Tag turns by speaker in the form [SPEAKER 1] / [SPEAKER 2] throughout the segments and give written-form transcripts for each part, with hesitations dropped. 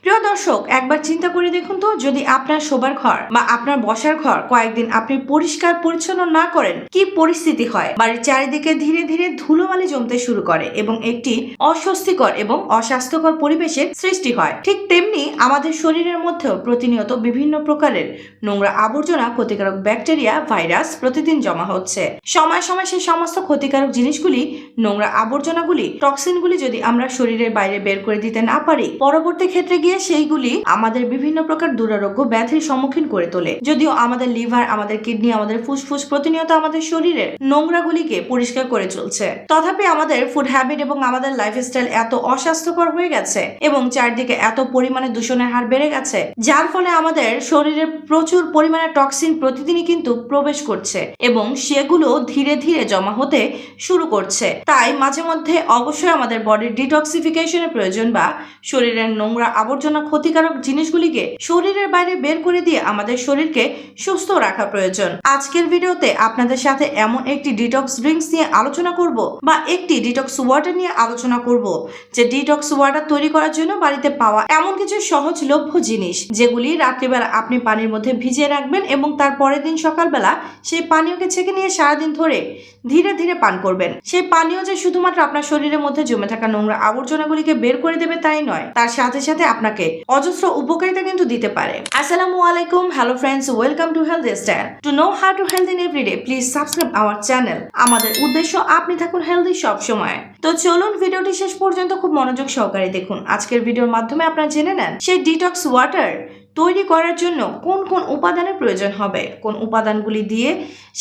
[SPEAKER 1] প্রিয় দর্শক, একবার চিন্তা করে দেখুন তো, যদি আপনার শোবার ঘর বা আপনার বসার ঘর কয়েকদিন আপনি পরিষ্কার পরিচ্ছন্ন না করেন, কি পরিস্থিতি হয়। বাড়ির চারিদিকে ধীরে ধীরে ধুলোবালি জমতে শুরু করে এবং একটি অস্বস্তিকর এবং অস্বাস্থ্যকর পরিবেশের সৃষ্টি হয়। ঠিক তেমনি আমাদের শরীরের মধ্যেও প্রতিনিয়ত বিভিন্ন প্রকারের নোংরা আবর্জনা, ক্ষতিকারক ব্যাকটেরিয়া, ভাইরাস প্রতিদিন জমা হচ্ছে। সময় সময় সেই সমস্ত ক্ষতিকারক জিনিসগুলি, নোংরা আবর্জনাগুলি, টক্সিনগুলি যদি আমরা শরীরের বাইরে বের করে দিতে না পারি, পরবর্তী ক্ষেত্রে গিয়ে সেইগুলি আমাদের বিভিন্ন প্রকার দুরারোগ্য ব্যাধির সম্মুখীন করে তোলে। যদিও আমাদের লিভার, আমাদের কিডনি, আমাদের ফুসফুস প্রতিনিয়ত আমাদের শরীরের নোংরাগুলিকে পরিষ্কার করে চলছে, তথাপি আমাদের ফুড হ্যাবিট এবং আমাদের লাইফস্টাইল এত অস্বাস্থ্যকর হয়ে গেছে এবং চারদিকে এত পরিমাণে দূষণের হার বেড়ে গেছে, যার ফলে আমাদের শরীরে প্রচুর পরিমাণে টক্সিন প্রতিদিনই কিন্তু প্রবেশ করছে এবং সেগুলো ধীরে ধীরে জমা হতে শুরু করছে। তাই মাঝে মধ্যে অবশ্যই আমাদের বডির ডিটক্সিফিকেশনের প্রয়োজন, বা শরীরের নোংরা আবর্জনা, ক্ষতিকারক জিনিসগুলিকে শরীরের বাইরে বের করে দিয়ে আমাদের শরীরকে সুস্থ রাখা প্রয়োজন। আজকের ভিডিওতে আপনাদের সাথে এমন একটি ডিটক্স ড্রিঙ্কস নিয়ে আলোচনা করব, বা একটি ডিটক্স ওয়াটার নিয়ে আলোচনা করব, যে ডিটক্স ওয়াটার তৈরি করার জন্য বাড়িতে পাওয়া এমন কিছু সহজলভ্য জিনিস, যেগুলি রাত্রিবেলা আপনি পানির মধ্যে ভিজিয়ে রাখবেন এবং তার পরের দিন সকালবেলা সেই পানীয়কে ছেঁকে নিয়ে সারাদিন ধরে ধীরে ধীরে পান করবেন। সেই পানীয় যে শুধুমাত্র আপনার শরীরের মধ্যে জমে থাকা নোংরা আবর্জনাগুলিকে বের করে দেবে তাই নয়, তার সাথে সাথে আপনাকে অজস্র উপকারিতা কিন্তু দিতে পারে। আসসালামু আলাইকুম, hello friends, welcome to healthy style. To know how to health in everyday, please subscribe our channel. আমাদের উদ্দেশ্য আপনি থাকুন হেলথি সব সময়। তো চলুন ভিডিওটি শেষ পর্যন্ত খুব মনোযোগ সহকারে দেখুন। আজকের ভিডিওর মাধ্যমে আপনারা জেনে নেন সেই ডিটক্স ওয়াটার তৈরি করার জন্য কোন কোন উপাদানের প্রয়োজন হবে, কোন উপাদানগুলি দিয়ে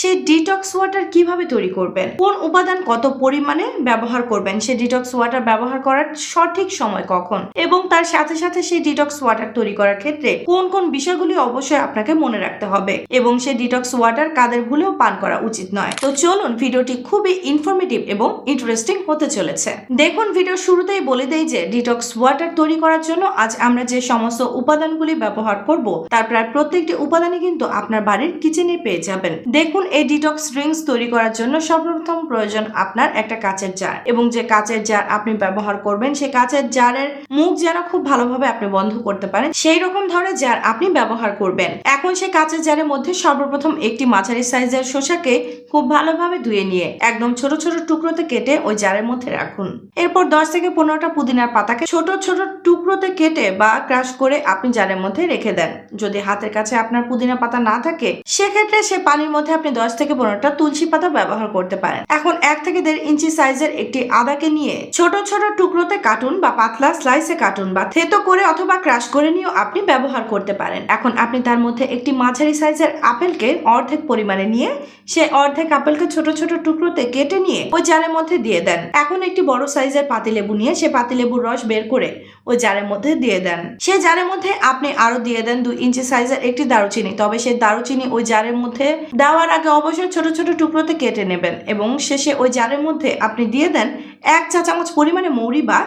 [SPEAKER 1] সেই ডিটক্স ওয়াটার কিভাবে তৈরি করবেন, কোন উপাদান কত পরিমাণে ব্যবহার করবেন, সেই ডিটক্স ওয়াটার ব্যবহার করার সঠিক সময় কখন, এবং তার সাথে সাথে সেই ডিটক্স ওয়াটার তৈরি করার ক্ষেত্রে কোন কোন বিষয়গুলি অবশ্যই আপনাকে মনে রাখতে হবে, এবং সেই ডিটক্স ওয়াটার কাদের ভুলেও পান করা উচিত নয়। তো চলুন, ভিডিওটি খুবই ইনফরমেটিভ এবং ইন্টারেস্টিং হতে চলেছে। দেখুন, ভিডিও শুরুতেই বলে দেই যে ডিটক্স ওয়াটার তৈরি করার জন্য আজ আমরা যে সমস্ত উপাদানগুলি ব্যবহার করব, তার প্রায় প্রত্যেকটি উপাদানই কিন্তু আপনার বাড়ির কিচেনে পেয়ে যাবেন। দেখুন, এই ডিটক্স ড্রিঙ্কস তৈরি করার জন্য সর্বপ্রথম প্রয়োজন আপনার একটা কাচের জার, এবং যে কাচের জার আপনি ব্যবহার করবেন সেই কাচের জারের মুখ যেন খুব ভালোভাবে আপনি বন্ধ করতে পারেন, সেই রকম ধরনের জার আপনি ব্যবহার করবেন। এখন সেই কাচের জারের মধ্যে সর্বপ্রথম একটি মাঝারি সাইজের শসাকে খুব ভালোভাবে ধুয়ে নিয়ে একদম ছোট ছোট টুকরোতে কেটে ওই জারের মধ্যে রাখুন। এরপর 10 থেকে 15টা পুদিনার পাতাকে ছোট ছোট টুকরোতে কেটে বা ক্রাশ করে আপনি জারের মধ্যে রেখে দেন। যদি হাতের কাছে আপনার পুদিনা পাতা না থাকে, সেক্ষেত্রে সে পানির মধ্যে আপনি 10 থেকে 15টা তুলসী পাতা ব্যবহার করতে পারেন। এখন 1 থেকে 1.5 ইঞ্চি সাইজের একটি আদাকে নিয়ে ছোট ছোট টুকরোতে কাটুন, বা পাতলা স্লাইসে কাটুন, বা থেতো করে অথবা ক্রাশ করে নিয়েও আপনি ব্যবহার করতে পারেন। এখন আপনি তার মধ্যে একটি মাঝারি সাইজের আপেলকে অর্ধেক পরিমাণে নিয়ে সেই অর্ধেক আপেলকে ছোট ছোট টুকরোতে কেটে নিয়ে ওই জারের মধ্যে দিয়ে দেন। এখন একটি বড় সাইজের পাতিলেবু নিয়ে সে পাতিলেবুর রস বের করে ওই জারের মধ্যে দিয়ে দেন। সেই জারের মধ্যে আপনি আরো দিয়ে দেন 2 ইঞ্চি সাইজের একটি দারুচিনি। তবে সেই দারুচিনি ওই জারের মধ্যে দেওয়ার আগে অবশ্যই ছোট ছোট টুকরোতে কেটে নেবেন, এবং শেষে ওই জারের মধ্যে আপনি দিয়ে দেন 1 চা চামচ পরিমাণে মৌরি বা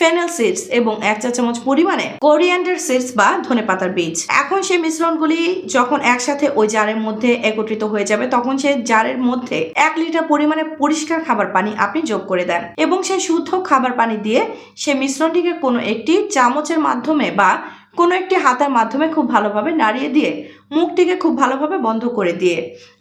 [SPEAKER 1] ফেনেল সিডস এবং 1 চা চামচ পরিমাণে কোরিয়ান্ডার সিডস বা ধনেপাতার বীজ। এখন সেই মিশ্রণগুলি যখন একসাথে ওই জারের মধ্যে একত্রিত হয়ে যাবে, তখন সেই জারের মধ্যে 1 লিটার পরিমাণে পরিষ্কার খাবার পানি আপনি যোগ করে দেন, এবং সেই শুদ্ধ খাবার পানি দিয়ে সেই মিশ্রণটিকে কোনো একটি চামচের মাধ্যমে বা কোনো একটি হাতের মাধ্যমে খুব ভালোভাবে নাড়িয়ে দিয়ে মুখটিকে খুব ভালোভাবে বন্ধ করে দিয়ে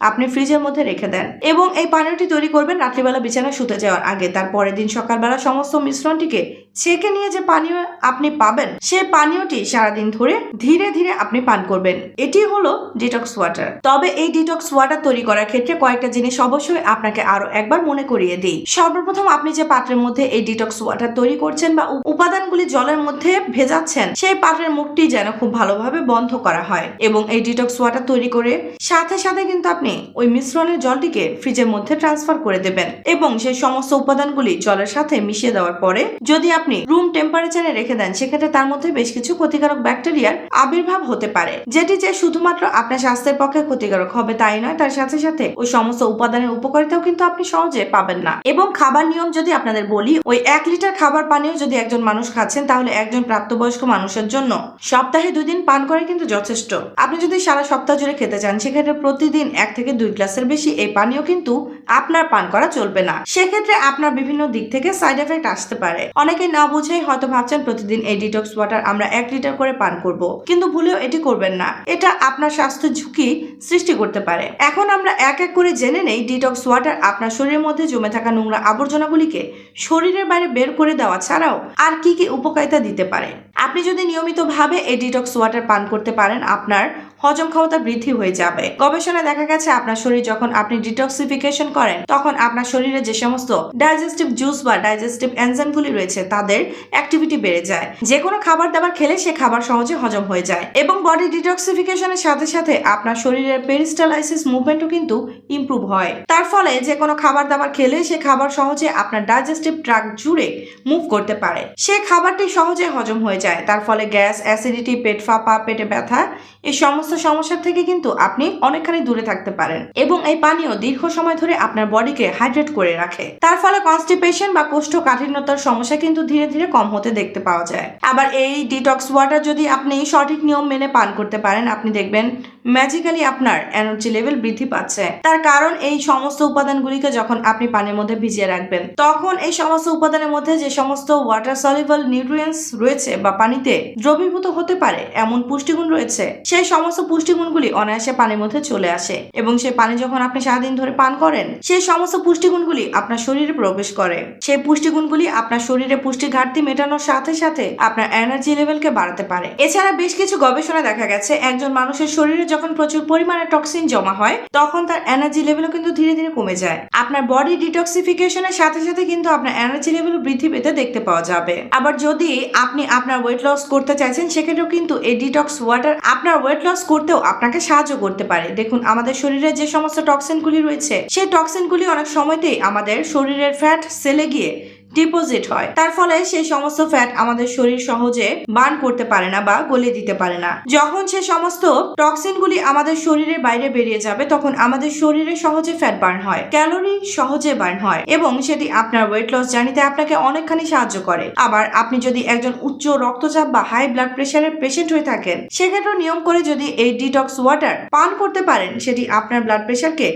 [SPEAKER 1] আপনি ফ্রিজের মধ্যে রেখে দেন, এবং এই পানীয়টি তৈরি করবেন রাত্রিবেলা বিছানায় শুতে যাওয়ার আগে। তার পরের দিন সকালবেলা সমস্ত মিশ্রণটিকে ছেঁকে নিয়ে যে পানীয় আপনি পাবেন, সেই পানীয়টি সারাদিন ধরে ধীরে ধীরে আপনি পান করবেন। এটি হলো ডিটক্স ওয়াটার। তবে এই ডিটক্স ওয়াটার তৈরি করার ক্ষেত্রে কয়েকটা জিনিস অবশ্যই আপনাকে আরো একবার মনে করিয়ে দিই। সর্বপ্রথম, আপনি যে পাত্রের মধ্যে এই ডিটক্স ওয়াটার তৈরি করছেন বা উপাদানগুলি জলের মধ্যে ভেজাচ্ছেন, সেই পাত্রের মুখটি যেন খুব ভালোভাবে বন্ধ করা হয়, এবং এই ডিটক্স ওয়াটার তৈরি করে সাথে সাথে কিন্তু আপনি ওই মিশ্রণের জলটিকে ফ্রিজের মধ্যে ট্রান্সফার করে দেবেন, এবং সেই সমস্ত উপাদানগুলি জলের সাথে মিশিয়ে দেওয়ার পরে যদি আপনি রুম টেম্পারেচারে রেখে দেন, সেক্ষেত্রে তার মধ্যে বেশ কিছু ক্ষতিকারক ব্যাকটেরিয়ার আবির্ভাব হতে পারে, যেটি যে শুধুমাত্র আপনার স্বাস্থ্যের পক্ষে ক্ষতিকারক হবে তাই নয়, তার সাথে সাথে ওই সমস্ত উপাদানের উপকারিতাও কিন্তু আপনি সহজে পাবেন না। এবং খাবার নিয়ম যদি আপনাদের বলি, ওই 1 লিটার খাবার পানীয় যদি একজন মানুষ খাচ্ছেন, তাহলে একজন প্রাপ্তবয়স্ক মানুষের জন্য সপ্তাহে 2 দিন পান করে কিন্তু যথেষ্ট। আপনি যদি সারা সপ্তাহ জুড়ে খেতে চান সেক্ষেত্রে প্রতিদিন 1 থেকে 2 গ্লাসের বেশি এই পানীয় কিন্তু আপনার পান করা চলবে না। সেক্ষেত্রে আপনার বিভিন্ন দিক থেকে সাইড এফেক্ট আসতে পারে। অনেকে না বুঝেই হয়তো ভাবছেন প্রতিদিন এই ডিটক্স ওয়াটার আমরা 1 লিটার করে পান করব, কিন্তু ভুলেও এটি করবেন না। এটা আপনার স্বাস্থ্য ঝুঁকি সৃষ্টি করতে পারে। এখন আমরা এক এক করে জেনে নেই ডিটক্স ওয়াটার আপনার শরীরের মধ্যে জমে থাকা নোংরা আবর্জনাগুলিকে শরীরের বাইরে বের করে দেওয়া ছাড়াও আর কি কি উপকারিতা দিতে পারে। আপনি যদি নিয়মিতভাবে এই ডিটক্স ওয়াটার পান করতে পারেন আপনার হজম ক্ষমতা বৃদ্ধি হয়ে যাবে। গবেষণায় দেখা গেছে আপনার শরীর যখন আপনি ডিটক্সিফিকেশন করেন তখন আপনার শরীরে যে সমস্ত ডাইজেস্টিভ জুস বা ডাইজেস্টিভ এনজাইমগুলি রয়েছে তাদের অ্যাক্টিভিটি বেড়ে যায়। যে কোনো খাবার দাবার খেলে সে খাবার সহজে হজম হয়ে যায় এবং বডি ডিটক্সিফিকেশনের সাথে সাথে আপনার শরীরের পেরিস্টালাইসিস মুভমেন্টও কিন্তু ইমপ্রুভ হয়। তার ফলে যে কোনো খাবার দাবার খেলে সে খাবার সহজে আপনার ডাইজেস্টিভ ট্র্যাক্ট জুড়ে মুভ করতে পারে, সে খাবারটি সহজে হজম হয়ে যায়। তার ফলে গ্যাস, অ্যাসিডিটি, পেট ফাঁপা, পেটে ব্যথা এই সমস্ত সমস্যা থেকে কিন্তু আপনি অনেকখানি দূরে থাকতে পারেন এবং এই পানীয় দীর্ঘ সময় ধরে আপনার বডিকে হাইড্রেট করে রাখে। তার ফলে কনস্টিপেশন বা কোষ্ঠকাঠিন্যতার সমস্যা কিন্তু ধীরে ধীরে কম হতে দেখতে পাওয়া যায়। আবার এই ডিটক্স ওয়াটার যদি আপনি সঠিক নিয়ম মেনে পান করতে পারেন আপনি দেখবেন ম্যাজিক্যালি আপনার এনার্জি লেভেল বৃদ্ধি পাচ্ছে। তার কারণ এই সমস্ত উপাদানগুলিকে যখন আপনি পানির মধ্যে ভিজিয়ে রাখবেন তখন এই সমস্ত উপাদানের মধ্যে যে সমস্ত ওয়াটার সলিউবল নিউট্রিয়েন্টস রয়েছে বা পানিতে দ্রবীভূত হতে পারে এমন পুষ্টিগুণ রয়েছে, সেই সমস্ত পুষ্টিগুণগুলি অনায়াসে পানির মধ্যে চলে আসে এবং সেই পানি যখন আপনি সারাদিন ধরে পান করেন সেই সমস্ত পুষ্টিগুণগুলি আপনার শরীরে প্রবেশ করে। সেই পুষ্টিগুণগুলি আপনার শরীরে পুষ্টি ঘাটতি মেটানোর সাথে সাথে আপনার এনার্জি লেভেলকে বাড়াতে পারে। এছাড়া বেশ কিছু গবেষণা দেখা গেছে একজন মানুষের শরীরে যখন প্রচুর পরিমাণে টক্সিন জমা হয় তখন তার এনার্জি লেভেলও কিন্তু ধীরে ধীরে কমে যায়। আপনার বডি ডিটক্সিফিকেশনের সাথে সাথে কিন্তু আপনার এনার্জি লেভেল বৃদ্ধি পেতে দেখতে পাওয়া যাবে। আবার যদি আপনি আপনার ওয়েট লস করতে চাইছেন সেক্ষেত্রেও কিন্তু এই ডিটক্স ওয়াটার আপনার ওয়েট লস করতেও আপনাকে সাহায্য করতে পারে। দেখুন আমাদের শরীরে যে সমস্ত টক্সিনগুলি রয়েছে সেই টক্সিনগুলি অনেক সময়তেই আমাদের শরীরের ফ্যাট সেলে গিয়ে ডিপোজিট হয়। তার ফলে সেই সমস্ত ফ্যাট আমাদের শরীর সহজে বার্ন করতে পারে না বা গলিয়ে দিতে পারে না। যখন সে সমস্ত টক্সিনগুলি আমাদের শরীরের বাইরে বেরিয়ে যাবে তখন আমাদের শরীরে সহজে ফ্যাট বার্ন হয়, ক্যালোরি সহজে বার্ন হয় এবং সেটি আপনার ওয়েট লস জার্নিতে আপনাকে অনেকখানি সাহায্য করে। আবার আপনি যদি একজন উচ্চ রক্তচাপ বা হাই ব্লাড প্রেশারের পেশেন্ট হয়ে থাকেন সেক্ষেত্রে নিয়ম করে যদি এই ডিটক্স ওয়াটার পান করতে পারেন সেটি আপনার ব্লাড প্রেশারকে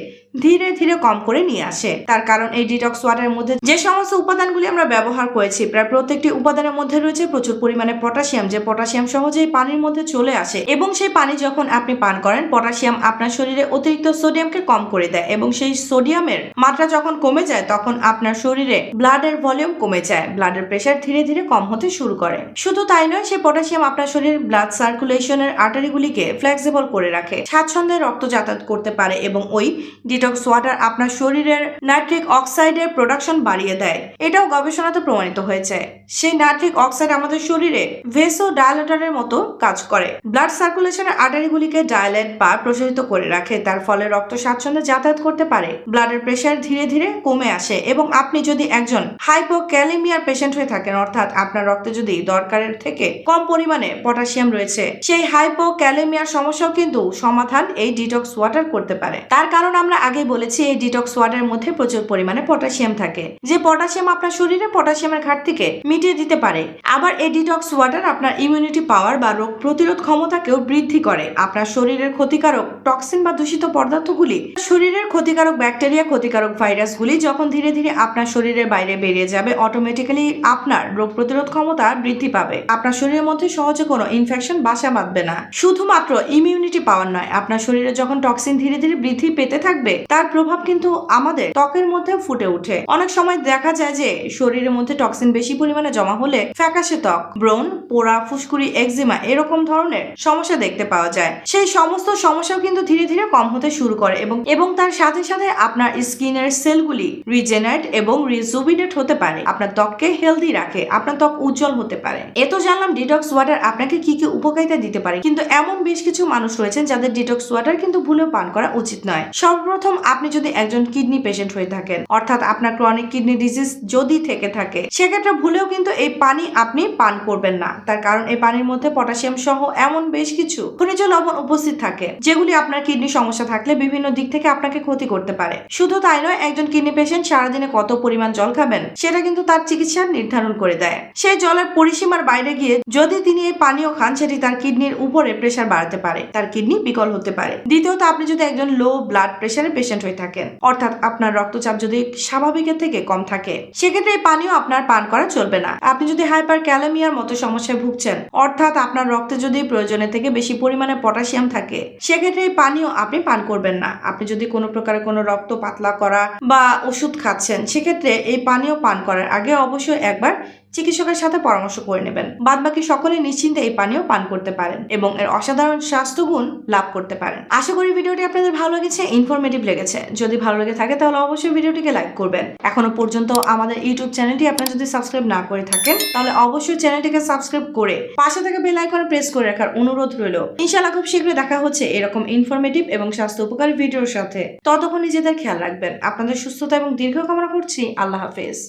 [SPEAKER 1] ধীরে ধীরে কম করে নিয়ে আসে। তার কারণ এই ডিটক্স ওয়াটারের মধ্যে যে সমস্ত উপাদানগুলি আমরা ব্যবহার করেছি প্রায় প্রত্যেকটি উপাদানের মধ্যে রয়েছে প্রচুর পরিমাণে পটাশিয়াম, যে পটাশিয়াম সহজেই পানির মধ্যে চলে আসে এবং সেই পানি যখন আপনি পান করেন পটাশিয়াম আপনার শরীরে অতিরিক্ত সোডিয়ামকে কম করে দেয় এবং সেই সোডিয়ামের মাত্রা যখন কমে যায় তখন আপনার শরীরে ব্লাডের ভলিউম কমে যায়, ব্লাডের প্রেশার ধীরে ধীরে কম হতে শুরু করে। শুধু তাই নয়, সেই পটাশিয়াম আপনার শরীরের ব্লাড সার্কুলেশনের আর্টারিগুলিকে ফ্লেক্সিবল করে রাখে, স্বাচ্ছন্দ্যে রক্ত যাতায়াত করতে পারে এবং ওই ডিটক্স ওয়াটার আপনার শরীরের নাইট্রিক অক্সাইডের প্রোডাকশন বাড়িয়ে দেয়। এটাও গবেষণাতে প্রমাণিত হয়েছে। সেই নাইট্রিক অক্সাইড আমাদের শরীরে ভেসো ডায়ালেটরের মতো কাজ করে, ব্লাড সার্কুলেশনের আর্টারিগুলিকে ডায়ালেট বা প্রসারিত করে রাখে। তার ফলে রক্ত স্বাচ্ছন্দ্যে যাতায়াত করতে পারে, ব্লাডের প্রেশার ধীরে ধীরে কমে আসে এবং আপনি যদি একজন হাইপোক্যালেমিয়ার পেশেন্ট হয়ে থাকেন অর্থাৎ আপনার রক্তে যদি দরকারের থেকে কম পরিমাণে পটাশিয়াম রয়েছে সেই হাইপোক্যালেমিয়ার সমস্যাও কিন্তু সমাধান এই ডিটক্স ওয়াটার করতে পারে। তার কারণ আমরা আগে বলেছি এই ডিটক্স ওয়াটারের মধ্যে প্রচুর পরিমাণে পটাশিয়াম থাকে, যে পটাশিয়াম আপনার শরীরে পটাশিয়ামের ঘাটতিকে মিটিয়ে দিতে পারে। আবার এই ডিটক্স ওয়াটার আপনার ইমিউনিটি পাওয়ার বা রোগ প্রতিরোধ ক্ষমতাকেও বৃদ্ধি করে। আপনার শরীরের ক্ষতিকারক টক্সিন বা দূষিত পদার্থগুলি, শরীরের ক্ষতিকারক ব্যাকটেরিয়া, ক্ষতিকারক ভাইরাসগুলি যখন ধীরে ধীরে আপনার শরীরের বাইরে বেরিয়ে যাবে অটোমেটিক্যালি আপনার রোগ প্রতিরোধ ক্ষমতা বৃদ্ধি পাবে। আপনার শরীরের মধ্যে সহজে কোনো ইনফেকশন বাসা বাঁধবে না। শুধুমাত্র ইমিউনিটি পাওয়ার নয়, আপনার শরীরে যখন টক্সিন ধীরে ধীরে বৃদ্ধি পেতে থাকবে তার প্রভাব কিন্তু আমাদের ত্বকের মধ্যে ফুটে ওঠে। অনেক সময় দেখা যায় যে শরীরের মধ্যে টক্সিন বেশি পরিমাণে জমা হলে ফ্যাকাশে ত্বক, ব্রণ, পোড়া, ফুসকুড়ি, একজিমা এরকম ধরনের সমস্যা দেখতে পাওয়া যায়। সেই সমস্ত সমস্যাও কিন্তু ধীরে ধীরে কম হতে শুরু করে এবং তার সাথে সাথে আপনার স্কিনের সেলগুলি রিজেনারেট এবং রিজুভিনেট হতে পারে, আপনার ত্বককে হেলদি রাখে, আপনার ত্বক উজ্জ্বল হতে পারে। এত জানলাম ডিটক্স ওয়াটার আপনাকে কি কি উপকারিতা দিতে পারে, কিন্তু এমন বেশ কিছু মানুষ রয়েছেন যাদের ডিটক্স ওয়াটার কিন্তু ভুলেও পান করা উচিত নয়। সর্বপ্রথম প্রথম, আপনি যদি একজন কিডনি পেশেন্ট হয়ে থাকেন, অর্থাৎ আপনার ক্রনিক কিডনি ডিজিজ যদি থেকে থাকে, সেক্ষেত্রে ভুলেও কিন্তু এই পানি আপনি পান করবেন না। তার কারণ এই পানির মধ্যে পটাশিয়াম সহ এমন বেশ কিছু খনিজ লবণ উপস্থিত থাকে যেগুলি আপনার কিডনি সমস্যা থাকলে বিভিন্ন দিক থেকে আপনাকে ক্ষতি করতে পারে। শুধু তাই নয়, একজন কিডনি পেশেন্ট সারাদিনে কত পরিমাণ জল খাবেন সেটা কিন্তু তার চিকিৎসা নির্ধারণ করে দেয়। সেই জলের পরিসীমার বাইরে গিয়ে যদি তিনি এই পানীয় খান, সেটি তার কিডনির উপরে প্রেসার বাড়াতে পারে, তার কিডনি বিকল হতে পারে। দ্বিতীয়ত, আপনি যদি একজন লো ব্লাড প্রেসারের পেশেন্ট হয়ে থাকেন, অর্থাৎ আপনার রক্তচাপ যদি স্বাভাবিকের থেকে কম থাকে, সেক্ষেত্রে এই পানীয় আপনার পান করা চলবে না। আপনি যদি হাইপার ক্যালেমিয়ার মতো সমস্যায় ভুগছেন, অর্থাৎ আপনার রক্তে যদি প্রয়োজনের থেকে বেশি পরিমাণে পটাশিয়াম থাকে, সেক্ষেত্রে এই পানীয় আপনি পান করবেন না। আপনি যদি কোনো প্রকারের কোনো রক্ত পাতলা করা বা ওষুধ খাচ্ছেন, সেক্ষেত্রে এই পানীয় পান করার আগে অবশ্যই একবার চিকিৎসকের সাথে পরামর্শ করে নেবেন। বাদবাকি সকলে নিশ্চিন্তে এই পানীয় পান করতে পারেন এবং এর অসাধারণ স্বাস্থ্যগুণ লাভ করতে পারেন। আশা করি ভিডিওটি আপনাদের ভালো লেগেছে, ইনফরমেটিভ লেগেছে। যদি ভালো লেগে থাকে তাহলে অবশ্যই ভিডিওটিকে লাইক করবেন। এখনো পর্যন্ত আমাদের ইউটিউব চ্যানেলটি আপনারা যদি সাবস্ক্রাইব না করে থাকেন, তাহলে অবশ্যই চ্যানেলটিকে সাবস্ক্রাইব করে পাশে থাকা বেল আইকনে প্রেস করে রাখার অনুরোধ রইল। ইনশাআল্লাহ খুব শীঘ্রই দেখা হচ্ছে এরকম ইনফরমেটিভ এবং স্বাস্থ্য উপকারী ভিডিওর সাথে। ততক্ষণ নিজেদের খেয়াল রাখবেন। আপনাদের সুস্থতা এবং দীর্ঘ কামনা করছি। আল্লাহ হাফেজ।